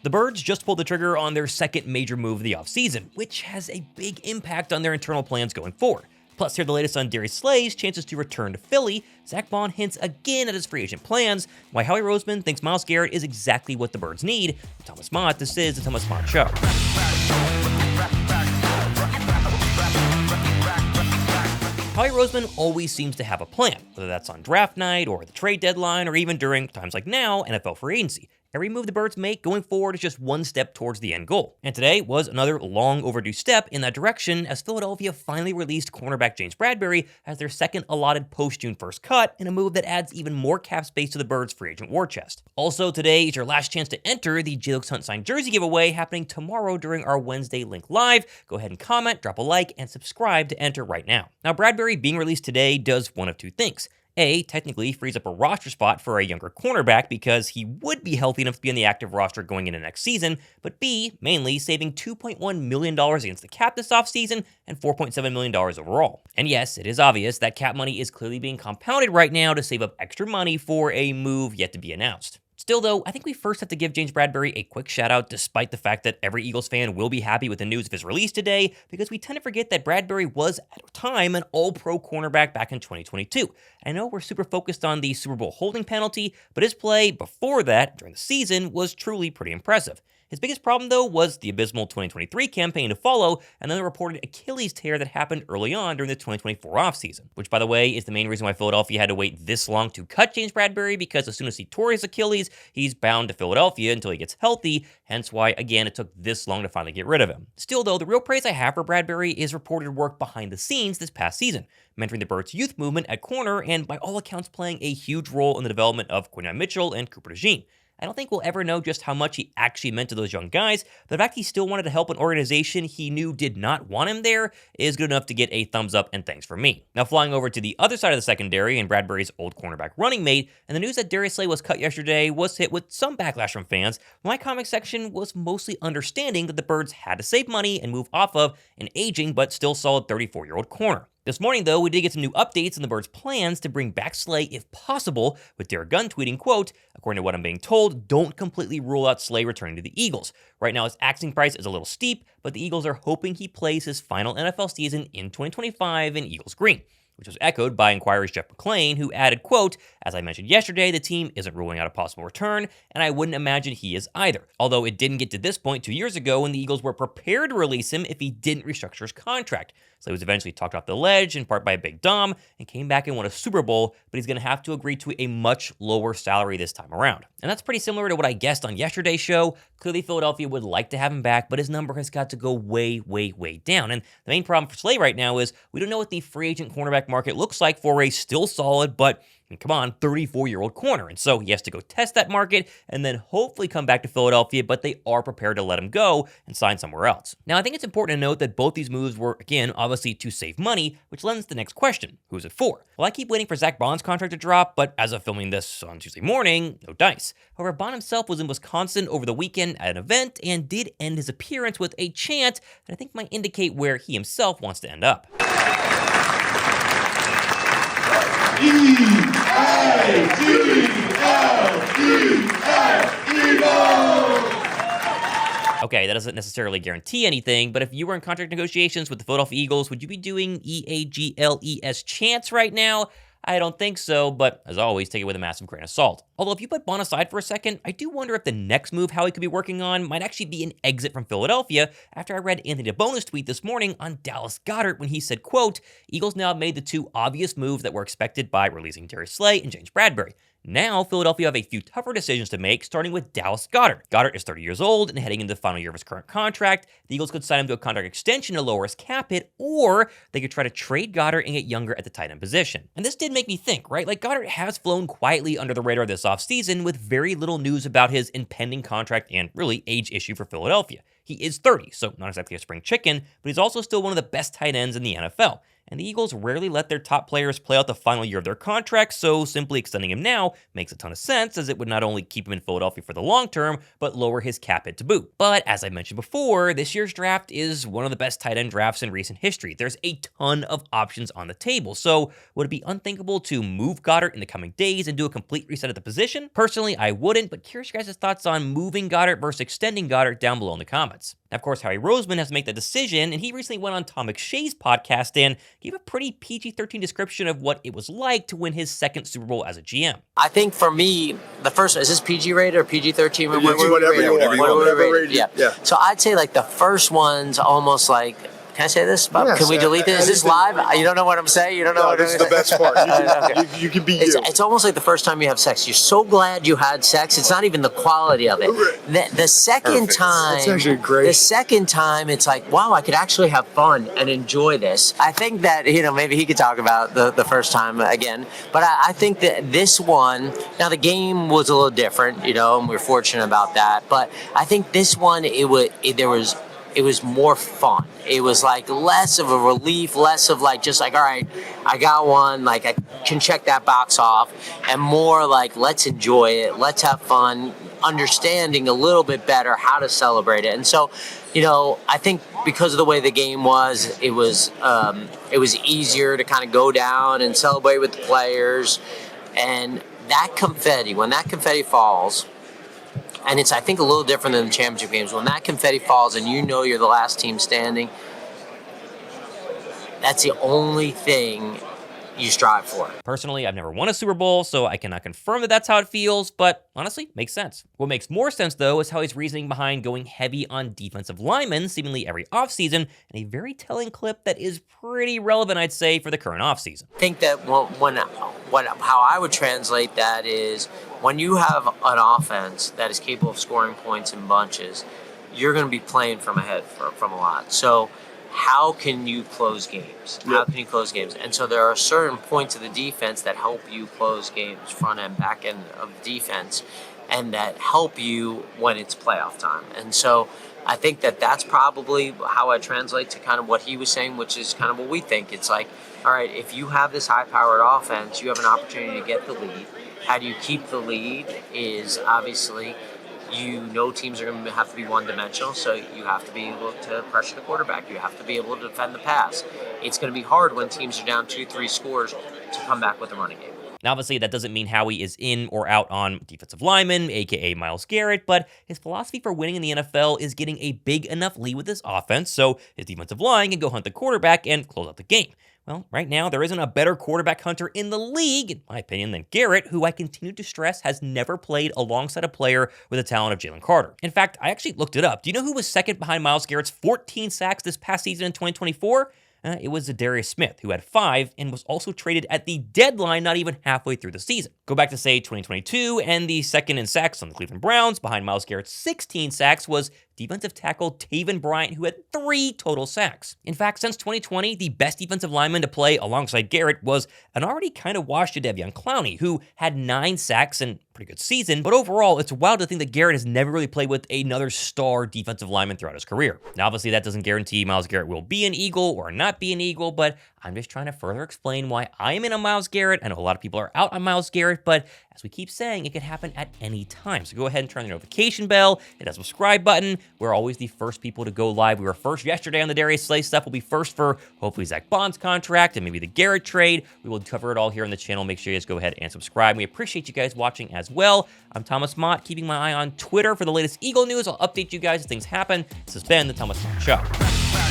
The Birds just pulled the trigger on their second major move of the offseason, which has a big impact on their internal plans going forward. Plus, here's the latest on Darius Slay's chances to return to Philly. Zack Baun hints again at his free agent plans, why Howie Roseman thinks Myles Garrett is exactly what the Birds need. I'm Thomas Mott, this is the Thomas Mott Show. Howie Roseman always seems to have a plan, whether that's on draft night or the trade deadline or even during times like now, NFL free agency. Every move the Birds make going forward is just one step towards the end goal. And today was another long overdue step in that direction as Philadelphia finally released cornerback James Bradberry as their second allotted post-June 1st cut in a move that adds even more cap space to the Birds' free agent war chest. Also today is your last chance to enter the J-Lux Hunt signed jersey giveaway happening tomorrow during our Wednesday Link Live. Go ahead and comment, drop a like, and subscribe to enter right now. Now Bradberry being released today does one of two things. A, technically frees up a roster spot for a younger cornerback because he would be healthy enough to be on the active roster going into next season, but B, mainly saving $2.1 million against the cap this offseason and $4.7 million overall. And yes, it is obvious that cap money is clearly being compounded right now to save up extra money for a move yet to be announced. Still though, I think we first have to give James Bradberry a quick shout out despite the fact that every Eagles fan will be happy with the news of his release today, because we tend to forget that Bradberry was, at the time, an all-pro cornerback back in 2022. I know we're super focused on the Super Bowl holding penalty, but his play before that, during the season, was truly pretty impressive. His biggest problem, though, was the abysmal 2023 campaign to follow, and then the reported Achilles tear that happened early on during the 2024 offseason, which, by the way, is the main reason why Philadelphia had to wait this long to cut James Bradberry, because as soon as he tore his Achilles, he's bound to Philadelphia until he gets healthy, hence why, again, it took this long to finally get rid of him. Still, though, the real praise I have for Bradberry is reported work behind the scenes this past season, mentoring the Birds' youth movement at corner, and by all accounts playing a huge role in the development of Quinyon Mitchell and Cooper DeJean. I don't think we'll ever know just how much he actually meant to those young guys, but the fact he still wanted to help an organization he knew did not want him there is good enough to get a thumbs up and thanks from me. Now flying over to the other side of the secondary and Bradberry's old cornerback running mate, and the news that Darius Slay was cut yesterday was hit with some backlash from fans. My comment section was mostly understanding that the Birds had to save money and move off of an aging but still solid 34-year-old corner. This morning, though, we did get some new updates on the Birds' plans to bring back Slay if possible, with Derek Gunn tweeting, quote, "According to what I'm being told, don't completely rule out Slay returning to the Eagles. Right now, his asking price is a little steep, but the Eagles are hoping he plays his final NFL season in 2025 in Eagles Green," which was echoed by Inquirer's Jeff McClain, who added, quote, "As I mentioned yesterday, the team isn't ruling out a possible return, and I wouldn't imagine he is either. Although it didn't get to this point 2 years ago when the Eagles were prepared to release him if he didn't restructure his contract. Slay was eventually talked off the ledge, in part by Big Dom, and came back and won a Super Bowl, but he's going to have to agree to a much lower salary this time around." And that's pretty similar to what I guessed on yesterday's show. Clearly, Philadelphia would like to have him back, but his number has got to go way, way, way down. And the main problem for Slay right now is we don't know what the free agent cornerback market looks like for a still solid, but come on, 34-year-old corner. And so he has to go test that market and then hopefully come back to Philadelphia, but they are prepared to let him go and sign somewhere else. Now, I think it's important to note that both these moves were, again, obviously to save money, which lends to the next question. Who's it for? Well, I keep waiting for Zack Baun's contract to drop, but as of filming this on Tuesday morning, no dice. However, Baun himself was in Wisconsin over the weekend at an event and did end his appearance with a chant that I think might indicate where he himself wants to end up. Okay, that doesn't necessarily guarantee anything, but if you were in contract negotiations with the Philadelphia Eagles, would you be doing EAGLES chants right now? I don't think so, but as always, take it with a massive grain of salt. Although if you put Baun aside for a second, I do wonder if the next move Howie could be working on might actually be an exit from Philadelphia after I read Anthony DeBono's tweet this morning on Dallas Goedert when he said, quote, "Eagles now have made the two obvious moves that were expected by releasing Darius Slay and James Bradberry. Now, Philadelphia have a few tougher decisions to make, starting with Dallas Goedert. Goedert is 30 years old and heading into the final year of his current contract. The Eagles could sign him to a contract extension to lower his cap hit, or they could try to trade Goedert and get younger at the tight end position." And this did make me think, right? Like, Goedert has flown quietly under the radar this offseason with very little news about his impending contract and really age issue for Philadelphia. He is 30, so not exactly a spring chicken, but he's also still one of the best tight ends in the NFL. and the Eagles rarely let their top players play out the final year of their contract, so simply extending him now makes a ton of sense, as it would not only keep him in Philadelphia for the long term, but lower his cap hit to boot. But as I mentioned before, this year's draft is one of the best tight end drafts in recent history. There's a ton of options on the table, so would it be unthinkable to move Goedert in the coming days and do a complete reset at the position? Personally, I wouldn't, but curious your guys' thoughts on moving Goedert versus extending Goedert down below in the comments. Now, of course, Howie Roseman has to make the decision, and he recently went on Todd McShay's podcast and gave a pretty PG-13 description of what it was like to win his second Super Bowl as a GM. I think for me, the first, is this PG rated or PG-13? Whatever you want. Yeah. So I'd say like the first one's almost like, can I say this, Bob? Yes, can we delete this? Is this live? You don't know what I'm saying? You don't know what I'm saying? This is the best part. You can be you. It's almost like the first time you have sex. You're so glad you had sex. It's not even the quality of it. The second time, it's actually great. The second time, it's like, wow, I could actually have fun and enjoy this. I think that, maybe he could talk about the first time again. But I think that this one, now the game was a little different, and we're fortunate about that. But I think this one, it was more fun. It was like less of a relief, less of like just like, all right, I got one, like I can check that box off, and more like, let's enjoy it, let's have fun, understanding a little bit better how to celebrate it. And so, I think because of the way the game was, it was easier to kind of go down and celebrate with the players. And that confetti, when that confetti falls, and it's, I think, a little different than the championship games. When that confetti falls and you're the last team standing, that's the only thing you strive for. Personally, I've never won a Super Bowl, so I cannot confirm that that's how it feels, but honestly, makes sense. What makes more sense, though, is how he's reasoning behind going heavy on defensive linemen seemingly every offseason, and a very telling clip that is pretty relevant, I'd say, for the current offseason. I think that how I would translate that is, when you have an offense that is capable of scoring points in bunches, you're going to be playing from ahead from a lot. So how can you close games? How can you close games? And so there are certain points of the defense that help you close games, front end, back end of defense, and that help you when it's playoff time. And so I think that that's probably how I translate to kind of what he was saying, which is kind of what we think. It's like, all right, if you have this high-powered offense, you have an opportunity to get the lead. How do you keep the lead is obviously teams are going to have to be one-dimensional, so you have to be able to pressure the quarterback. You have to be able to defend the pass. It's going to be hard when teams are down 2-3 scores to come back with a running game. Now, obviously, that doesn't mean Howie is in or out on defensive linemen, a.k.a. Myles Garrett, but his philosophy for winning in the NFL is getting a big enough lead with his offense so his defensive line can go hunt the quarterback and close out the game. Well, right now, there isn't a better quarterback hunter in the league, in my opinion, than Garrett, who I continue to stress has never played alongside a player with the talent of Jalen Carter. In fact, I actually looked it up. Do you know who was second behind Myles Garrett's 14 sacks this past season in 2024? It was Darius Slay, who had 5 and was also traded at the deadline not even halfway through the season. Go back to, say, 2022, and the second in sacks on the Cleveland Browns behind Myles Garrett's 16 sacks was defensive tackle Taven Bryant, who had 3 total sacks. In fact, since 2020, the best defensive lineman to play alongside Garrett was an already kind of washed Jadeveon Clowney, who had 9 sacks and pretty good season, but overall, it's wild to think that Garrett has never really played with another star defensive lineman throughout his career. Now, obviously, that doesn't guarantee Myles Garrett will be an Eagle or not be an Eagle, but I'm just trying to further explain why I am in on Myles Garrett. I know a lot of people are out on Myles Garrett, but as we keep saying, it could happen at any time. So go ahead and turn the notification bell, hit that subscribe button. We're always the first people to go live. We were first yesterday on the Darius Slay stuff. We'll be first for hopefully Zack Baun's contract and maybe the Garrett trade. We will cover it all here on the channel. Make sure you guys go ahead and subscribe. We appreciate you guys watching as well. I'm Thomas Mott, keeping my eye on Twitter for the latest Eagle news. I'll update you guys as things happen. This has been the Thomas Mott Show.